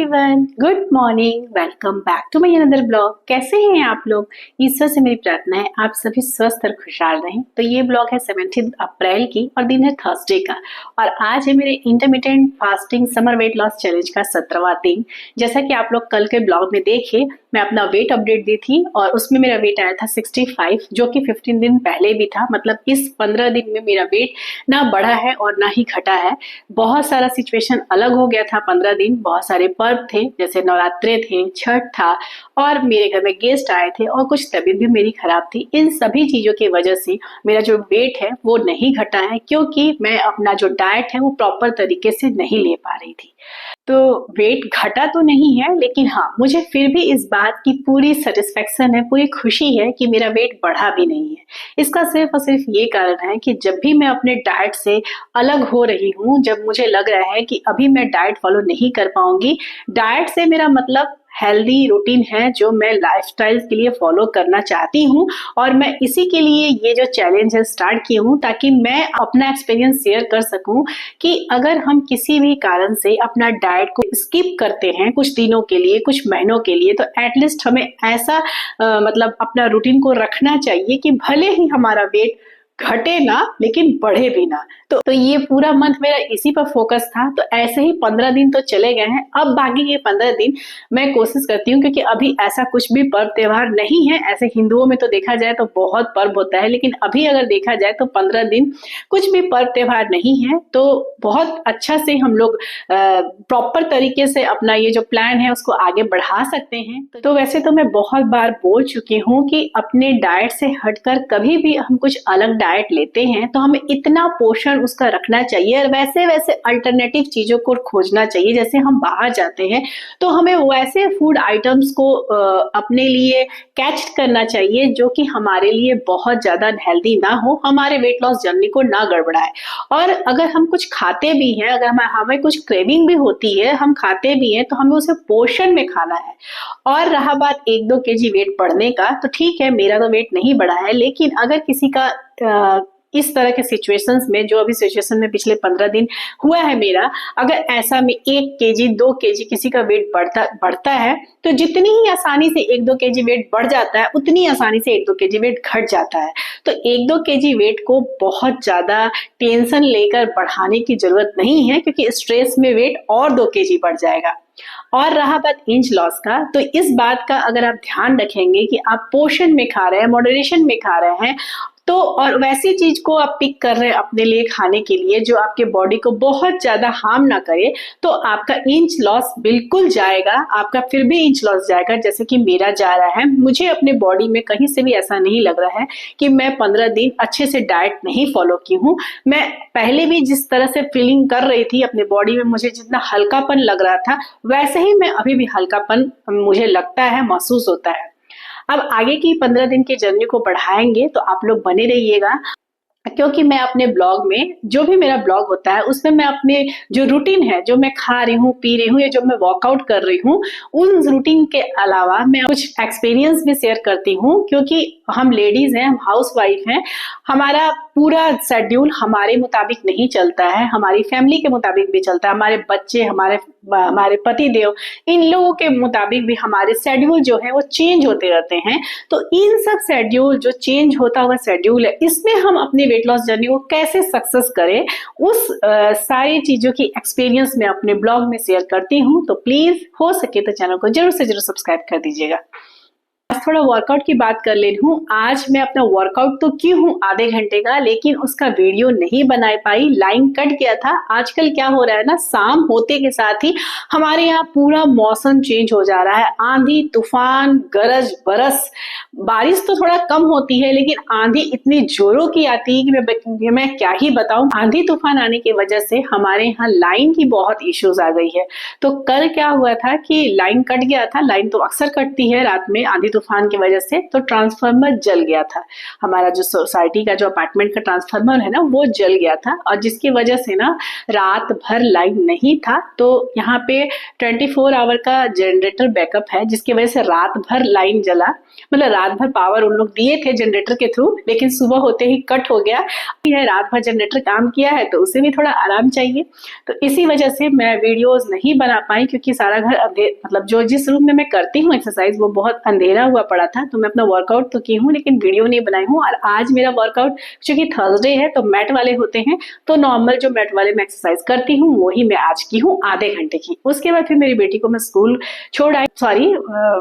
Everyone, good morning. Welcome back to my another blog. कैसे हैं आप लोग? ईश्वर से मेरी प्रार्थना है आप सभी स्वस्थ और खुशहाल रहें। तो ये ब्लॉग है 17 अप्रैल की और दिन है थर्सडे का, और आज है मेरे intermittent fasting summer weight loss challenge का 17वां दिन। जैसा कि आप लोग कल के ब्लॉग में देखे, मैं अपना वेट अपडेट दी थी और उसमें मेरा वेट आया था 65, जो कि 15 दिन पहले भी था। मतलब इस 15 दिन में मेरा वेट ना बढ़ा है और ना ही घटा है। बहुत सारा सिचुएशन अलग हो गया था 15 दिन। बहुत सारे पर्व थे, जैसे नवरात्रे थे, छठ था, और मेरे घर में गेस्ट आए थे, और कुछ तबीयत भी मेरी खराब थी। इन सभी चीजों की वजह से मेरा जो वेट है वो नहीं घटा है, क्योंकि मैं अपना जो डाइट है वो प्रॉपर तरीके से नहीं ले पा रही थी। तो वेट घटा तो नहीं है, लेकिन हाँ, मुझे फिर भी इस बात की पूरी सेटिस्फेक्शन है, पूरी खुशी है कि मेरा वेट बढ़ा भी नहीं है। इसका सिर्फ और सिर्फ ये कारण है कि जब भी मैं अपने डाइट से अलग हो रही हूँ, जब मुझे लग रहा है कि अभी मैं डाइट फॉलो नहीं कर पाऊंगी, डाइट से मेरा मतलब हेल्दी रूटीन है जो मैं लाइफस्टाइल के लिए फॉलो करना चाहती हूँ, और मैं इसी के लिए ये जो चैलेंज है स्टार्ट की हूँ, ताकि मैं अपना एक्सपीरियंस शेयर कर सकूं कि अगर हम किसी भी कारण से अपना डाइट को स्किप करते हैं कुछ दिनों के लिए, कुछ महीनों के लिए, तो एटलीस्ट हमें ऐसा मतलब अपना रूटीन को रखना चाहिए कि भले ही हमारा वेट घटे ना, लेकिन बढ़े भी ना। तो ये पूरा मंथ मेरा इसी पर फोकस था। तो ऐसे ही 15 दिन तो चले गए हैं। अब बाकी के 15 दिन मैं कोशिश करती हूँ, क्योंकि अभी ऐसा कुछ भी पर्व त्योहार नहीं है। ऐसे हिंदुओं में तो देखा जाए तो बहुत पर्व होता है, लेकिन अभी अगर देखा जाए तो 15 दिन कुछ भी पर्व त्योहार नहीं है। तो बहुत अच्छा से हम लोग प्रॉपर तरीके से अपना ये जो प्लान है उसको आगे बढ़ा सकते हैं। तो वैसे तो मैं बहुत बार बोल चुकी हूँ कि अपने डाइट से हटकर कभी भी हम कुछ अलग डाइट लेते हैं तो हमें इतना पोषण उसका रखना चाहिए, और वैसे वैसे अल्टरनेटिव चीजों को खोजना चाहिए। जैसे हम बाहर जाते हैं तो हमें वैसे फूड आइटम्स को अपने लिए कैच करना चाहिए जो कि हमारे लिए बहुत ज्यादा हेल्दी ना हो, हमारे वेट लॉस जर्नी को ना गड़बड़ाए। और अगर हम कुछ खाते भी हैं, अगर हमें कुछ क्रेविंग भी होती है, हम खाते भी हैं, तो हमें उसे पोषण में खाना है। और रहा बात 1-2 केजी वेट बढ़ने का, तो ठीक है, मेरा तो वेट नहीं बढ़ा है, लेकिन अगर किसी का इस तरह के सिचुएशंस में, जो अभी सिचुएशन में पिछले 15 दिन हुआ है मेरा, अगर ऐसा में 1 केजी 2 केजी किसी का वेट बढ़ता है, तो जितनी ही आसानी से 1-2 केजी वेट बढ़ जाता है, उतनी आसानी से 1-2 केजी वेट घट जाता है। तो 1-2 केजी वेट को बहुत ज्यादा टेंशन लेकर बढ़ाने की जरूरत नहीं है, क्योंकि स्ट्रेस में वेट और 2 केजी बढ़ जाएगा। और रहा बात इंच लॉस का, तो इस बात का अगर आप ध्यान रखेंगे कि आप पोषण में खा रहे हैं, मॉडरेशन में खा रहे हैं, तो और वैसी चीज को आप पिक कर रहे हैं अपने लिए खाने के लिए जो आपके बॉडी को बहुत ज्यादा हार्म ना करे, तो आपका इंच लॉस बिल्कुल जाएगा। आपका फिर भी इंच लॉस जाएगा, जैसे कि मेरा जा रहा है। मुझे अपने बॉडी में कहीं से भी ऐसा नहीं लग रहा है कि मैं 15 दिन अच्छे से डाइट नहीं फॉलो की हूँ। मैं पहले भी जिस तरह से फीलिंग कर रही थी अपने बॉडी में, मुझे जितना हल्कापन लग रहा था, वैसे ही मैं अभी भी हल्कापन मुझे लगता है, महसूस होता है। अब आगे की 15 दिन की जर्नी को बढ़ाएंगे, तो आप लोग बने रहिएगा, क्योंकि मैं अपने ब्लॉग में, जो भी मेरा ब्लॉग होता है उसमें मैं अपने जो रूटीन है, जो मैं खा रही हूँ, पी रही हूँ, या जो मैं वर्कआउट कर रही हूँ, उन रूटीन के अलावा मैं कुछ एक्सपीरियंस भी शेयर करती हूँ। क्योंकि हम लेडीज हैं, हम हाउस वाइफ हैं, हमारा पूरा शेड्यूल हमारे मुताबिक नहीं चलता है, हमारी फैमिली के मुताबिक भी चलता है, हमारे बच्चे, हमारे पति देव, इन लोगों के मुताबिक भी हमारे शेड्यूल जो है वो चेंज होते रहते हैं। तो इन सब शेड्यूल, जो चेंज होता हुआ शेड्यूल है, इसमें हम अपनी वेट लॉस जर्नी को कैसे सक्सेस करें, उस सारी चीजों की एक्सपीरियंस मैं अपने ब्लॉग में शेयर करती हूँ। तो प्लीज हो सके तो चैनल को जरूर से जरूर सब्सक्राइब कर दीजिएगा। आज थोड़ा वर्कआउट की बात कर ले हूँ। आज मैं अपना वर्कआउट तो की हूँ आधे घंटे का, लेकिन उसका वीडियो नहीं बना पाई, लाइन कट गया था। आजकल क्या हो रहा है ना, शाम होते के साथ ही हमारे यहाँ पूरा मौसम चेंज हो जा रहा है। आंधी तूफान, गरज बरस, बारिश तो थोड़ा कम होती है, लेकिन आंधी इतनी जोरों की आती है कि मैं क्या ही बताऊं। आंधी तूफान आने की वजह से हमारे यहाँ लाइन की बहुत इश्यूज आ गई है। तो कल क्या हुआ था कि लाइन कट गया था। लाइन तो अक्सर कटती है रात में आंधी तूफान तूफान की वजह से, तो ट्रांसफार्मर जल गया था। हमारा जो सोसाइटी का जो अपार्टमेंट का ट्रांसफार्मर है ना, वो जल गया था, और जिसकी वजह से ना रात भर लाइन नहीं था। तो यहाँ पे 24 आवर का जनरेटर बैकअप है, जिसकी वजह से रात भर लाइन जला, मतलब रात भर पावर उन लोग दिए थे जनरेटर के थ्रू, लेकिन सुबह होते ही कट हो गया। रात भर जनरेटर काम किया है तो उसे भी थोड़ा आराम चाहिए। तो इसी वजह से मैं वीडियोस नहीं बना पाई, क्योंकि सारा घर मतलब जो जिस रूम में मैं करती हूँ एक्सरसाइज वो बहुत अंधेरा हुआ पड़ा था। तो मैं अपना वर्कआउट तो की हूँ लेकिन वीडियो नहीं बनाई हूँ। और आज मेरा वर्कआउट क्योंकि थर्सडे है तो मैट वाले होते हैं, तो नॉर्मल जो मैट वाले मैं एक्सरसाइज करती हूँ वही मैं आज की हूँ, आधे घंटे की। उसके बाद फिर मेरी बेटी को मैं स्कूल छोड़ आई, सॉरी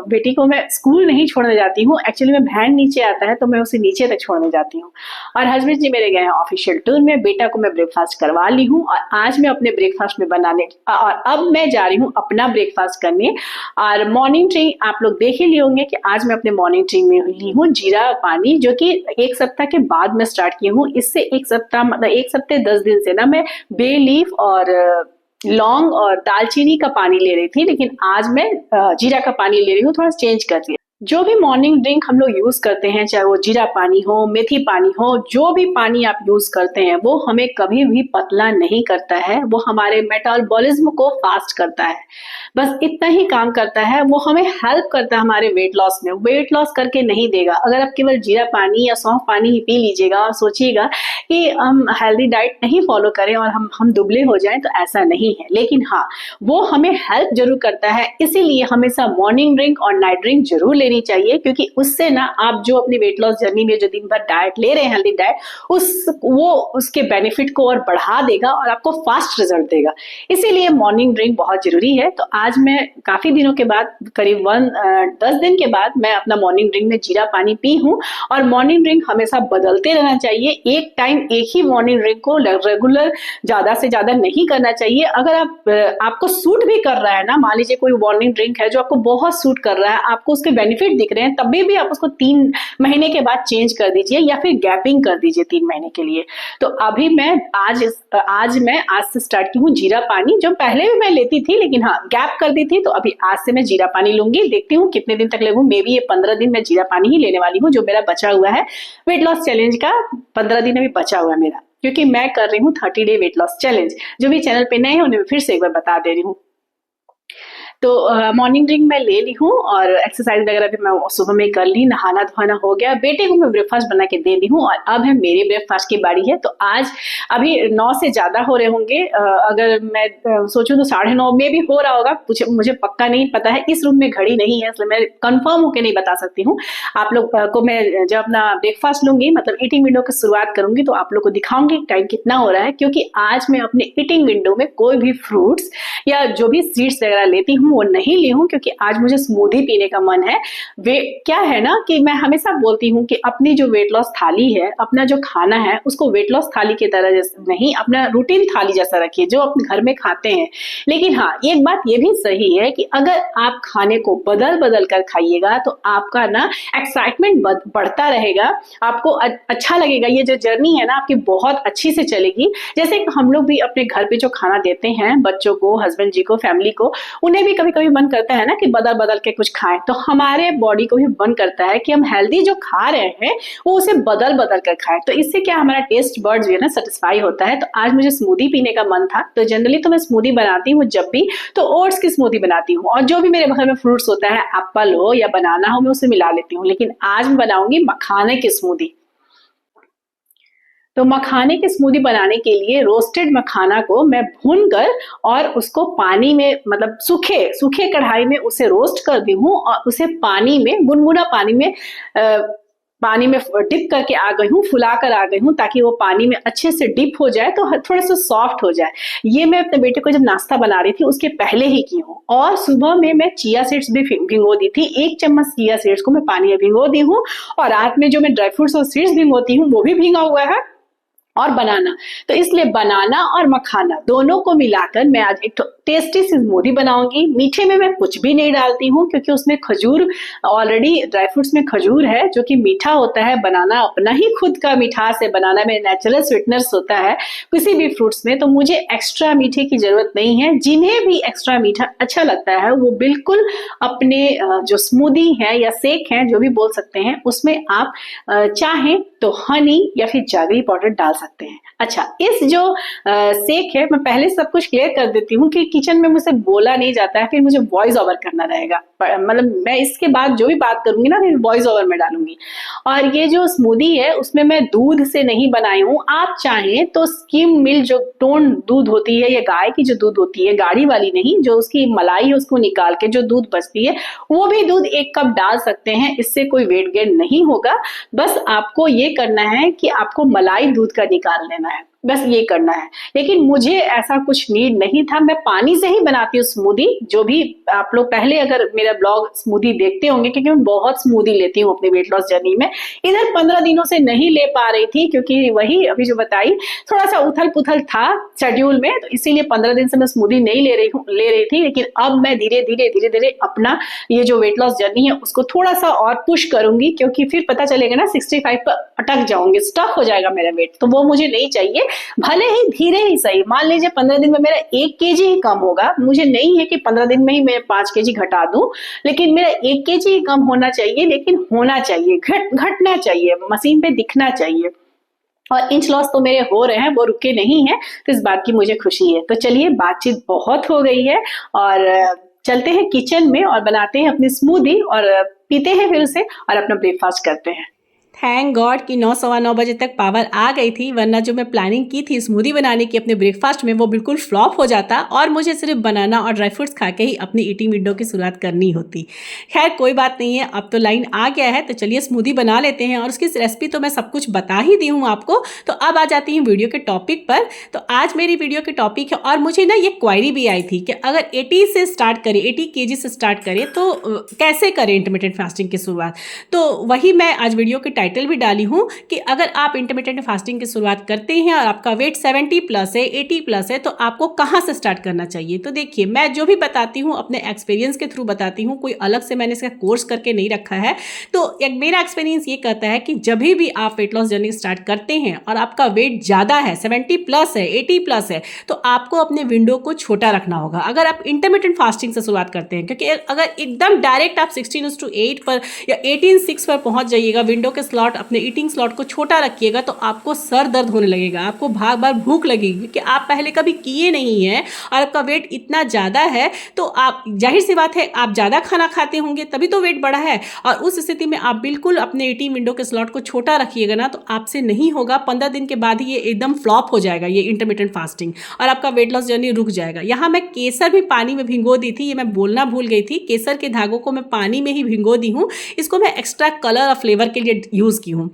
बेटी को मैं स्कूल नहीं छोड़ने जाती हूँ, एक्चुअली में वैन नीचे आता है तो मैं उसे नीचे तक छोड़ने जाती हूँ। और हस्बैंड जी मेरे गए हैं ऑफिशियल टूर में, बेटा को मैं ब्रेकफास्ट करवा ली हूँ। और आज मैं अपने ब्रेकफास्ट में बनाने, और अब मैं जा रही हूँ अपना ब्रेकफास्ट करने। और मॉर्निंग ड्रिंक आप लोग देख ही लिए होंगे कि आज मैं अपने मॉर्निंग ड्रिंक में ली हूँ जीरा पानी, जो कि 1 सप्ताह के बाद मैं स्टार्ट की हूँ। इससे 1 सप्ताह मतलब 1 सप्ताह 10 दिन से ना मैं बे लीफ और लौंग और दालचीनी का पानी ले रही थी, लेकिन आज मैं जीरा का पानी ले रही हूँ, थोड़ा चेंज कर दिया। जो भी मॉर्निंग ड्रिंक हम लोग यूज करते हैं, चाहे वो जीरा पानी हो, मेथी पानी हो, जो भी पानी आप यूज करते हैं वो हमें कभी भी पतला नहीं करता है, वो हमारे मेटाबॉलिज्म को फास्ट करता है, बस इतना ही काम करता है। वो हमें हेल्प करता है हमारे वेट लॉस में, वेट लॉस करके नहीं देगा। अगर आप केवल जीरा पानी या सौंफ पानी ही पी लीजिएगा और सोचिएगा कि हम हेल्दी डाइट नहीं फॉलो करें और हम दुबले हो जाएं, तो ऐसा नहीं है। लेकिन हाँ, वो हमें हेल्प जरूर करता है, इसीलिए हमेशा मॉर्निंग ड्रिंक और नाइट ड्रिंक जरूर लेनी चाहिए, क्योंकि उससे ना आप जो अपनी वेट लॉस जर्नी में जो दिन भर डाइट ले रहे हैं, हेल्दी डाइट, वो उसके बेनिफिट को और बढ़ा देगा और आपको फास्ट रिजल्ट देगा। इसीलिए मॉर्निंग ड्रिंक बहुत जरूरी है। तो आज मैं काफी दिनों के बाद, करीब 10 दिन के बाद मैं अपना मॉर्निंग ड्रिंक में जीरा पानी पी हूँ। और मॉर्निंग ड्रिंक हमेशा बदलते रहना चाहिए, एक टाइम एक ही मॉर्निंग ड्रिंक को रेगुलर ज्यादा से ज्यादा नहीं करना चाहिए। अगर आपको सूट भी कर रहा है ना, मान लीजिए कोई मॉर्निंग ड्रिंक है जो आपको बहुत सूट कर रहा है, आपको उसके बेनिफिट दिख रहे हैं, तभी भी आप उसको 3 महीने के बाद चेंज कर दीजिए या फिर गैपिंग कर दीजिए 3 महीने के लिए। तो अभी मैं आज से स्टार्ट की हूँ जीरा पानी, जो पहले भी मैं लेती थी लेकिन हाँ गैप कर दी थी। तो अभी आज से मैं जीरा पानी लूंगी, देखती हूँ कितने दिन तक लगूँ। मे बी ये 15 दिन मैं जीरा पानी ही लेने वाली हूँ, जो मेरा बचा हुआ है वेट लॉस चैलेंज का 15 दिन अभी बचा हुआ है मेरा, क्योंकि मैं कर रही हूँ 30 डे वेट लॉस चैलेंज। जो भी चैनल पे नए हैं उन्हें फिर से एक बार बता दे रही हूँ। तो मॉर्निंग ड्रिंक मैं ले ली हूँ और एक्सरसाइज वगैरह भी मैं सुबह में कर ली, नहाना धोना हो गया, बेटे को मैं ब्रेकफास्ट बना के दे दी हूँ और अब है मेरे ब्रेकफास्ट की बारी है। तो आज अभी 9 से ज्यादा हो रहे होंगे, अगर मैं सोचूं तो 9:30 में भी हो रहा होगा, मुझे पक्का नहीं पता है, इस रूम में घड़ी नहीं है इसलिए मैं कंफर्म होकर नहीं बता सकती हूँ। आप लोग को मैं जब अपना ब्रेकफास्ट लूंगी, मतलब ईटिंग विंडो की शुरुआत करूंगी, तो आप लोग को दिखाऊंगी टाइम कितना हो रहा है, क्योंकि आज मैं अपने ईटिंग विंडो में कोई भी फ्रूट्स या जो भी सीड्स वगैरह लेती हूँ वो नहीं ली हूँ, क्योंकि आज मुझे स्मूदी पीने का मन है। वे क्या है ना कि मैं हमेशा बोलती हूँ कि अपनी जो वेट लॉस थाली है, अपना जो खाना है, उसको वेट लॉस थाली की तरह जैसे नहीं, अपना रूटीन थाली जैसा रखिए जो अपने घर में खाते हैं। लेकिन हाँ, एक बात ये भी सही है कि अगर आप खाने को बदल बदल कर खाइएगा तो आपका ना एक्साइटमेंट बढ़ता रहेगा, आपको अच्छा लगेगा। ये जो जर्नी है ना आपकी बहुत अच्छी से चलेगी। जैसे हम लोग भी अपने घर पे जो खाना देते हैं बच्चों को, हस्बैंड जी को, फैमिली को, उन्हें भी कभी कभी मन करता है ना कि बदल बदल के कुछ खाएं, तो हमारे बॉडी को भी मन करता है कि हम हेल्दी जो खा रहे हैं वो उसे बदल बदल कर खाएं। तो इससे क्या हमारा टेस्ट बर्ड जो है ना सेटिस्फाई होता है। तो आज मुझे स्मूदी पीने का मन था, तो जनरली तो मैं स्मूदी बनाती हूँ जब भी, तो ओट्स की स्मूदी बनाती हूँ और जो भी मेरे घर में फ्रूट्स होता है, एप्पल हो या बनाना हो, मैं उसे मिला लेती हूँ। लेकिन आज मैं बनाऊंगी मखाने की स्मूदी। तो मखाने की स्मूदी बनाने के लिए रोस्टेड मखाना को मैं भूनकर और उसको पानी में, मतलब सूखे कढ़ाई में उसे रोस्ट कर दी हूँ और उसे पानी में, गुनगुना पानी में डिप करके आ गई हूँ, फुला कर आ गई हूँ, ताकि वो पानी में अच्छे से डिप हो जाए तो थोड़ा सा सॉफ्ट हो जाए। ये मैं अपने बेटे को जब नाश्ता बना रही थी उसके पहले ही की हूँ। और सुबह में मैं चिया सीड्स भी भिगो दी थी, 1 चम्मच चिया सीड्स को मैं पानी में भिगो दी हूँ। और रात में जो मैं ड्राई फ्रूट्स और सीड्स भिगोती हूँ वो भी भीगा हुआ है। और बनाना। तो इसलिए बनाना और मखाना दोनों को मिलाकर मैं आज एक टेस्टी सी स्मूदी बनाऊंगी। मीठे में मैं कुछ भी नहीं डालती हूँ क्योंकि उसमें खजूर, ऑलरेडी ड्राई फ्रूट्स में खजूर है जो कि मीठा होता है। बनाना अपना ही खुद का मिठास है, बनाना में नेचुरल स्वीटनेस होता है किसी भी फ्रूट्स में, तो मुझे एक्स्ट्रा मीठे की जरूरत नहीं है। जिन्हें भी एक्स्ट्रा मीठा अच्छा लगता है वो बिल्कुल अपने जो स्मूदी है या शेक है, जो भी बोल सकते हैं, उसमें आप चाहें तो हनी या फिर जैगरी पाउडर डाल सकते हैं। अच्छा, इस जो शेक है, मैं पहले सब कुछ क्लियर कर देती हूँ कि किचन में मुझसे बोला नहीं जाता है, फिर मुझे वॉइस ओवर करना रहेगा। मतलब मैं इसके बाद जो भी बात करूंगी ना, फिर वॉइस ओवर में डालूंगी। और ये जो स्मूदी है उसमें मैं दूध से नहीं बनाई हूँ। आप चाहें तो स्किम मिल्क जो टोन दूध होती है या गाय की जो दूध होती है, गाढ़ी वाली नहीं, जो उसकी मलाई है उसको निकाल के जो दूध बचती है, वो भी दूध 1 कप डाल सकते हैं। इससे कोई वेट गेन नहीं होगा। बस आपको ये करना है कि आपको मलाई दूध का निकाल लेना है, बस ये करना है। लेकिन मुझे ऐसा कुछ नीड नहीं था, मैं पानी से ही बनाती हूँ स्मूदी। जो भी आप लोग पहले अगर मेरा ब्लॉग स्मूदी देखते होंगे, क्योंकि मैं बहुत स्मूदी लेती हूँ अपनी वेट लॉस जर्नी में। इधर 15 दिनों से नहीं ले पा रही थी क्योंकि वही अभी जो बताई, थोड़ा सा उथल पुथल था शेड्यूल में, तो इसीलिए 15 दिन से मैं स्मूदी नहीं ले रही थी। लेकिन अब मैं धीरे धीरे अपना ये जो वेट लॉस जर्नी है उसको थोड़ा सा और पुश करूंगी, क्योंकि फिर पता चलेगा ना 65 पर अटक जाऊंगी, स्टक हो जाएगा मेरा वेट, तो वो मुझे नहीं चाहिए। भले ही धीरे ही सही, मान लीजिए 15 दिन में मेरा 1 केजी ही कम होगा, मुझे नहीं है कि 15 दिन में ही मैं 5 केजी घटा दूं, लेकिन मेरा 1 केजी ही कम होना चाहिए। लेकिन होना चाहिए, घटना चाहिए, मशीन पे दिखना चाहिए। और इंच लॉस तो मेरे हो रहे हैं, वो रुके नहीं है, तो इस बात की मुझे खुशी है। तो चलिए, बातचीत बहुत हो गई है और चलते हैं किचन में और बनाते हैं अपनी स्मूदी और पीते हैं फिर उसे और अपना ब्रेकफास्ट करते हैं। थैंक गॉड कि 9 सवा 9 बजे तक पावर आ गई थी, वरना जो मैं प्लानिंग की थी स्मूदी बनाने की अपने ब्रेकफास्ट में, वो बिल्कुल फ्लॉप हो जाता और मुझे सिर्फ बनाना और ड्राई फ्रूट्स खा के ही अपनी ईटिंग विंडो की शुरुआत करनी होती। खैर कोई बात नहीं है, अब तो लाइन आ गया है, तो चलिए स्मूदी बना लेते हैं। और उसकी रेसिपी तो मैं सब कुछ बता ही दी हूँ आपको। तो अब आ जाती हूँ वीडियो के टॉपिक पर। तो आज मेरी वीडियो के टॉपिक है, और मुझे ना ये क्वायरी भी आई थी कि अगर 80 से स्टार्ट करें, 80 kg से स्टार्ट करें तो कैसे करें इंटरमिटेंट फास्टिंग की शुरुआत। तो वही मैं आज वीडियो के टाइटल भी डाली हूँ कि अगर आप इंटरमिटेंट फास्टिंग की शुरुआत करते हैं और आपका वेट 70 प्लस है, 80 प्लस है, तो आपको कहाँ से स्टार्ट करना चाहिए। तो देखिए, मैं जो भी बताती हूँ अपने एक्सपीरियंस के थ्रू बताती हूँ, कोई अलग से मैंने इसका कोर्स करके नहीं रखा है। तो एक मेरा एक्सपीरियंस ये कहता है कि जब भी आप वेट लॉस जर्नी स्टार्ट करते हैं और आपका वेट ज़्यादा है, 70 प्लस है, 80 प्लस है, तो आपको अपने विंडो को छोटा रखना होगा अगर आप इंटरमिटेंट फास्टिंग से शुरुआत करते हैं। क्योंकि अगर एकदम डायरेक्ट आप 16:8 पर या 18:6 पर पहुंच जाइएगा, विंडो के स्लॉट, अपने ईटिंग स्लॉट को छोटा रखिएगा, तो आपको सर दर्द होने लगेगा, आपको बार बार भूख लगेगी कि आप पहले कभी किए नहीं हैं और आपका वेट इतना ज़्यादा है। तो आप, जाहिर सी बात है, आप ज़्यादा खाना खाते होंगे तभी तो वेट बढ़ा है। और उस स्थिति में आप बिल्कुल अपने ईटिंग विंडो के स्लॉट को छोटा रखिएगा ना, तो आपसे नहीं होगा। 15 दिन के बाद ही ये एकदम फ्लॉप हो जाएगा, ये इंटरमिटेंट फास्टिंग, और आपका वेट लॉस जर्नी रुक जाएगा। यहाँ मैं केसर भी पानी में भिंगो दी थी, ये मैं बोलना भूल गई थी। केसर के धागों को मैं पानी में ही भिंगो दी हूँ, इसको मैं एक्स्ट्रा कलर और फ्लेवर के लिए यूज़ की हूँ।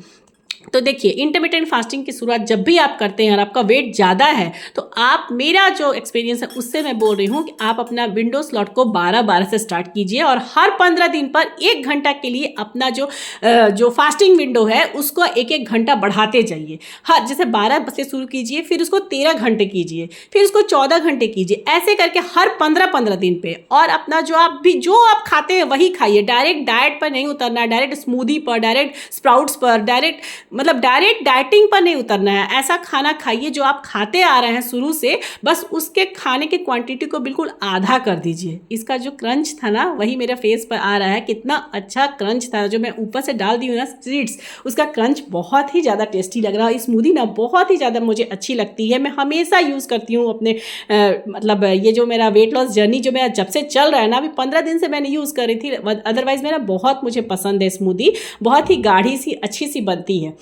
तो देखिए, इंटरमिटेंट फास्टिंग की शुरुआत जब भी आप करते हैं और आपका वेट ज़्यादा है, तो आप, मेरा जो एक्सपीरियंस है उससे मैं बोल रही हूँ कि आप अपना विंडो स्लॉट को 12-12 से स्टार्ट कीजिए और हर 15 दिन पर 1 घंटा के लिए अपना जो फास्टिंग विंडो है उसको 1-1 घंटा बढ़ाते जाइए। हाँ, जैसे 12 से शुरू कीजिए, फिर उसको 13 घंटे कीजिए, फिर उसको 14 घंटे कीजिए, ऐसे करके हर 15-15 दिन पे। और अपना जो आप खाते हैं वही खाइए, डायरेक्ट डाइट पर नहीं उतरना है, डायरेक्ट स्मूदी पर, डायरेक्ट स्प्राउट्स पर, डायरेक्ट डाइटिंग पर नहीं उतरना है। ऐसा खाना खाइए जो आप खाते आ रहे हैं शुरू से, बस उसके खाने की क्वांटिटी को बिल्कुल आधा कर दीजिए। इसका जो क्रंच था ना, वही मेरे फेस पर आ रहा है, कितना अच्छा क्रंच था। जो मैं ऊपर से डाल दी हूँ ना सीड्स, उसका क्रंच बहुत ही ज़्यादा टेस्टी लग रहा है। स्मूदी ना बहुत ही ज़्यादा मुझे अच्छी लगती है, मैं हमेशा यूज़ करती हूँ अपने मतलब ये जो मेरा वेट लॉस जर्नी जो मेरा जब से चल रहा है ना, अभी 15 दिन से मैंने यूज़ करी थी, अदरवाइज़ मेरा बहुत मुझे पसंद है स्मूदी, बहुत ही गाढ़ी सी अच्छी सी बनती है।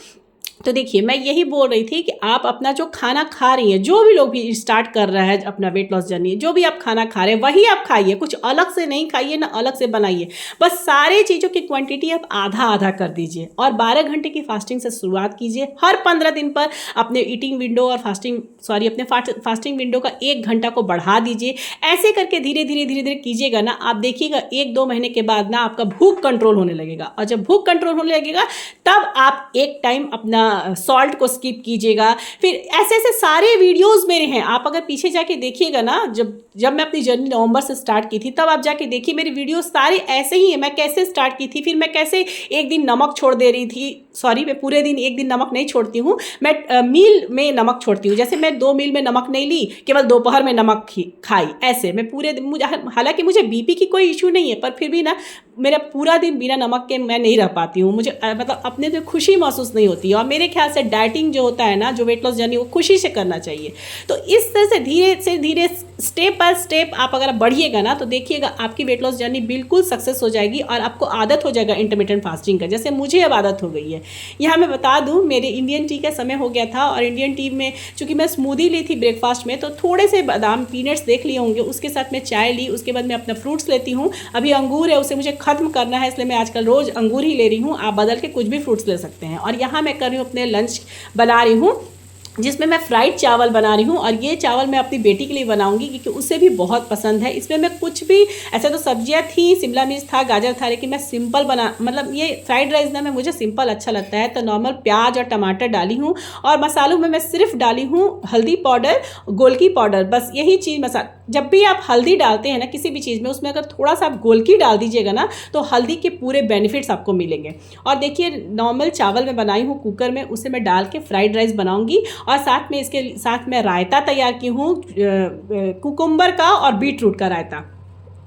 तो देखिए, मैं यही बोल रही थी कि आप अपना जो खाना खा रही हैं, जो भी लोग भी स्टार्ट कर रहा है अपना वेट लॉस जर्नी, जो भी आप खाना खा रहे हैं वही आप खाइए, कुछ अलग से नहीं खाइए, ना अलग से बनाइए। बस सारे चीज़ों की क्वांटिटी आप आधा आधा कर दीजिए और 12 घंटे की फास्टिंग से शुरुआत कीजिए। हर 15 दिन पर अपने ईटिंग विंडो और अपने फास्टिंग विंडो का 1 घंटा को बढ़ा दीजिए। ऐसे करके धीरे धीरे कीजिएगा ना, आप देखिएगा 1-2 महीने के बाद ना आपका भूख कंट्रोल होने लगेगा। और जब भूख कंट्रोल होने लगेगा, तब आप एक टाइम अपना सॉल्ट को स्किप कीजिएगा। फिर ऐसे ऐसे सारे वीडियोस मेरे हैं, आप अगर पीछे जाके देखिएगा ना, जब मैं अपनी जर्नी नवंबर से स्टार्ट की थी तब आप जाके देखिए मेरे वीडियोस सारे ऐसे ही है, मैं कैसे स्टार्ट की थी, फिर मैं कैसे एक दिन नमक छोड़ दे रही थी, सॉरी मैं पूरे दिन एक दिन नमक नहीं छोड़ती हूँ, मैं मील में नमक छोड़ती हूँ। जैसे मैं 2 मील में नमक नहीं ली, केवल दोपहर में नमक खाई, ऐसे मैं पूरे दिन, मुझे हालांकि मुझे बीपी की कोई इशू नहीं है, पर फिर भी ना मेरा पूरा दिन बिना नमक के मैं नहीं रह पाती हूँ, मुझे मतलब अपने से खुशी महसूस नहीं होती है। और मेरे ख्याल से डाइटिंग जो होता है ना, जो वेट लॉस जर्नी, वो खुशी से करना चाहिए। तो इस तरह से धीरे स्टेप बाय स्टेप आप अगर बढ़िएगा ना, तो देखिएगा आपकी वेट लॉस जर्नी बिल्कुल सक्सेस हो जाएगी और आपको आदत हो जाएगा इंटरमिटेंट फास्टिंग का, जैसे मुझे अब आदत हो गई है। यहाँ मैं बता दूँ, मेरे इंडियन टी का समय हो गया था और इंडियन टी में चूँकि मैं स्मूदी ली थी ब्रेकफास्ट में, तो थोड़े से बादाम पीनट्स देख लिए होंगे, उसके साथ मैं चाय ली, उसके बाद मैं अपना फ्रूट्स लेती हूँ। अभी अंगूर है, उसे मुझे खत्म करना है, इसलिए मैं आजकल रोज़ अंगूर ही ले रही हूँ, आप बदल के कुछ भी फ्रूट्स ले सकते हैं। और यहाँ मैं कर रही हूँ अपने लंच बना रही हूँ, जिसमें मैं फ्राइड चावल बना रही हूँ, और ये चावल मैं अपनी बेटी के लिए बनाऊंगी क्योंकि उसे भी बहुत पसंद है। इसमें मैं कुछ भी, ऐसे तो सब्जियाँ थी, शिमला मिर्च था, गाजर था, लेकिन मैं सिंपल मतलब ये फ्राइड राइस ना, मैं मुझे सिंपल अच्छा लगता है, तो नॉर्मल प्याज और टमाटर डाली हूँ। और मसालों में मैं सिर्फ डाली हूँ हल्दी पाउडर, गोलकी पाउडर, बस यही चीज़। जब भी आप हल्दी डालते हैं ना किसी भी चीज़ में, उसमें अगर थोड़ा सा आप गोलकी डाल दीजिएगा ना, तो हल्दी के पूरे बेनिफिट्स आपको मिलेंगे। और देखिए नॉर्मल चावल मैं बनाई हूँ कुकर में, उसे मैं डाल के फ्राइड राइस बनाऊंगी। और साथ में इसके साथ मैं रायता तैयार की हूँ, कुकुम्बर का और बीट रूट का रायता।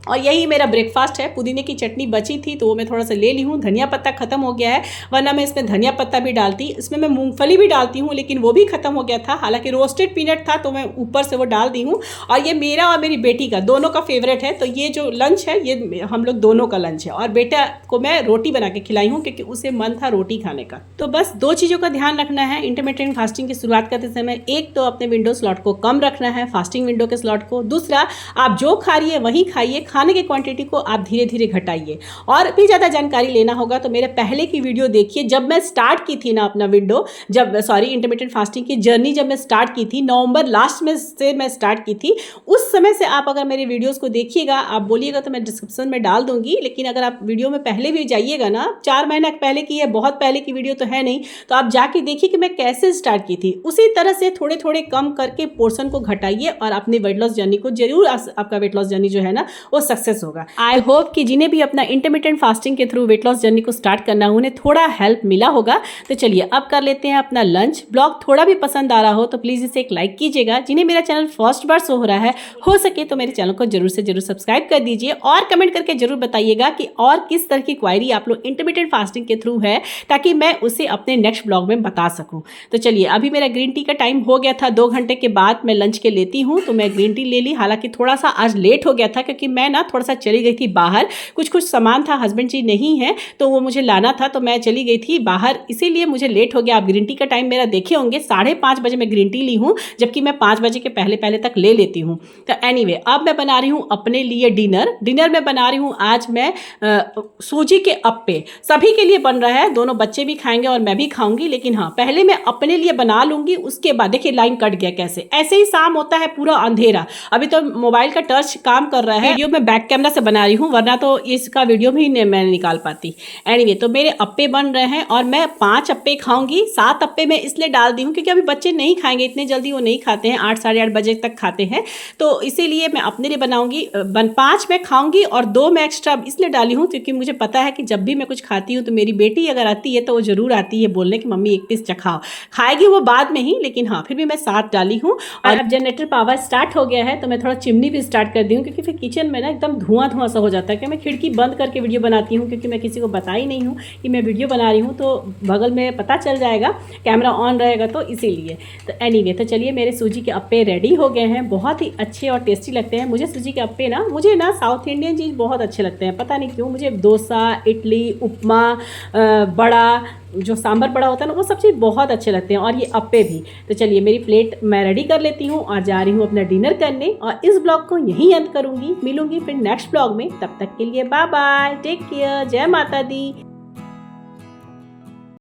और यही मेरा ब्रेकफास्ट है। पुदीने की चटनी बची थी तो वो मैं थोड़ा सा ले ली हूँ। धनिया पत्ता खत्म हो गया है, वरना मैं इसमें धनिया पत्ता भी डालती, इसमें मैं मूंगफली भी डालती हूँ, लेकिन वो भी खत्म हो गया था। हालांकि रोस्टेड पीनट था तो मैं ऊपर से वो डाल दी हूँ। और ये मेरा और मेरी बेटी का दोनों का फेवरेट है, तो ये जो लंच है ये हम लोग दोनों का लंच है। और बेटा को मैं रोटी बना के खिलाई हूँ क्योंकि उसे मन था रोटी खाने का। तो बस 2 चीज़ों का ध्यान रखना है इंटरमिटेंट फास्टिंग की शुरुआत करते समय। एक तो अपने विंडो स्लॉट को कम रखना है, फास्टिंग विंडो के स्लॉट को। दूसरा, आप जो खा रही है वही खाइए, खाने की क्वांटिटी को आप धीरे धीरे घटाइए। और भी ज़्यादा जानकारी लेना होगा तो मेरे पहले की वीडियो देखिए, जब मैं स्टार्ट की थी ना अपना विंडो, इंटरमिटेंट फास्टिंग की जर्नी जब मैं स्टार्ट की थी, नवंबर लास्ट में से मैं स्टार्ट की थी, उस समय से आप अगर मेरे वीडियोस को देखिएगा, आप बोलिएगा तो मैं डिस्क्रिप्शन में डाल दूंगी। लेकिन अगर आप वीडियो में पहले भी जाइएगा ना, 4 महीना पहले की है, बहुत पहले की वीडियो तो है नहीं, तो आप जाके देखिए कि मैं कैसे स्टार्ट की थी। उसी तरह से थोड़े थोड़े कम करके पोर्शन को घटाइए और अपनी वेट लॉस जर्नी को जरूर, आपका वेट लॉस जर्नी जो है ना वो सक्सेस होगा। आई होप कि जिन्हें भी अपना इंटरमिटेंट फास्टिंग के थ्रू वेट लॉस जर्नी को स्टार्ट करना है उन्हें थोड़ा हेल्प मिला होगा। तो चलिए अब कर लेते हैं अपना लंच। ब्लॉग थोड़ा भी पसंद आ रहा हो तो प्लीज़ इसे एक लाइक कीजिएगा। जिन्हें मेरा चैनल फर्स्ट बार शो हो रहा है, हो सके तो मेरे चैनल को जरूर से जरूर सब्सक्राइब कर दीजिए और कमेंट करके जरूर बताइएगा कि और किस तरह की क्वायरी आप लोग इंटरमिटेंट फास्टिंग के थ्रू है, ताकि मैं उसे अपने नेक्स्ट ब्लॉग में बता सकूं। तो चलिए अभी मेरा ग्रीन टी का टाइम हो गया था, 2 घंटे के बाद मैं लंच के लेती हूँ, तो मैं ग्रीन टी ले ली। हालांकि थोड़ा सा आज लेट हो गया था क्योंकि मैं ना थोड़ा सा चली गई थी बाहर, कुछ सामान था, हस्बैंड जी नहीं है तो वो मुझे लाना था, तो मैं चली गई थी बाहर, इसीलिए मुझे लेट हो गया। आप ग्रीन टी का टाइम मेरा देखे होंगे, 5:30 बजे मैं ग्रीन टी ली हूँ, जबकि मैं 5 बजे के पहले तक ले लेती हूँ। तो एनीवे अब मैं बना रही हूँ अपने लिए डिनर में बना रही हूँ आज मैं सूजी के अप्पे। सभी के लिए बन रहा है, दोनों बच्चे भी खाएंगे और मैं भी खाऊंगी, लेकिन हाँ पहले मैं अपने लिए बना लूंगी, उसके बाद देखिए लाइन कट गया कैसे, ऐसे ही शाम होता है पूरा अंधेरा। अभी तो मोबाइल का टर्च काम कर रहा है, वीडियो में बैक कैमरा से बना रही हूँ, वरना तो इसका वीडियो भी मैं निकाल पाती। एनीवे तो मेरे अप्पे बन रहे हैं और मैं 5 अप्पे खाऊंगी। 7 अप्पे मैं इसलिए डाल दी हूँ क्योंकि अभी बच्चे नहीं खाएंगे, इतने जल्दी वो नहीं खाते हैं, 8 साढ़े 8 बजे तक खाते हैं, तो इसीलिए मैं अपने लिए बनाऊंगी। 5 मैं खाऊंगी और 2 मैं एक्स्ट्रा इसलिए डाली हूँ क्योंकि मुझे पता है कि जब भी मैं कुछ खाती हूँ तो मेरी बेटी अगर आती है तो वो जरूर आती है बोलने कि मम्मी एक पीस चखाओ। खाएगी वो बाद में ही, लेकिन हाँ फिर भी मैं 7 डाली हूँ। और अब जनरेटर पावर स्टार्ट हो गया है तो मैं थोड़ा चिमनी भी स्टार्ट कर दी हूँ, क्योंकि फिर किचन में ना एकदम धुआं सा हो जाता है। कि मैं खिड़की बंद करके वीडियो बनाती हूँ क्योंकि मैं किसी को बता ही नहीं हूँ कि मैं वीडियो बना रही हूँ, तो बगल में पता चल जाएगा, कैमरा ऑन रहेगा, तो इसीलिए। तो एनीवे तो चलिए मेरे सूजी के अप्पे रेडी हो गए हैं, बहुत ही अच्छे और टेस्टी लगते हैं। मुझे सूजी के अप्पे ना, मुझे ना साउथ इंडियन चीज़ बहुत अच्छे लगते हैं, पता नहीं क्यों। मुझे डोसा, इडली, उपमा, बड़ा, जो सांभर बड़ा होता है ना, वो सब चीज़ बहुत अच्छे लगते हैं, और ये अप्पे भी। तो चलिए मेरी प्लेट मैं रेडी कर लेती हूँ और जा रही हूँ अपना डिनर करने, और इस ब्लॉग को यहीं अंत करूँगी। मिलूंगी फिर नेक्स्ट ब्लॉग में, तब तक के लिए बाय बाय, टेक केयर, जय माता दी।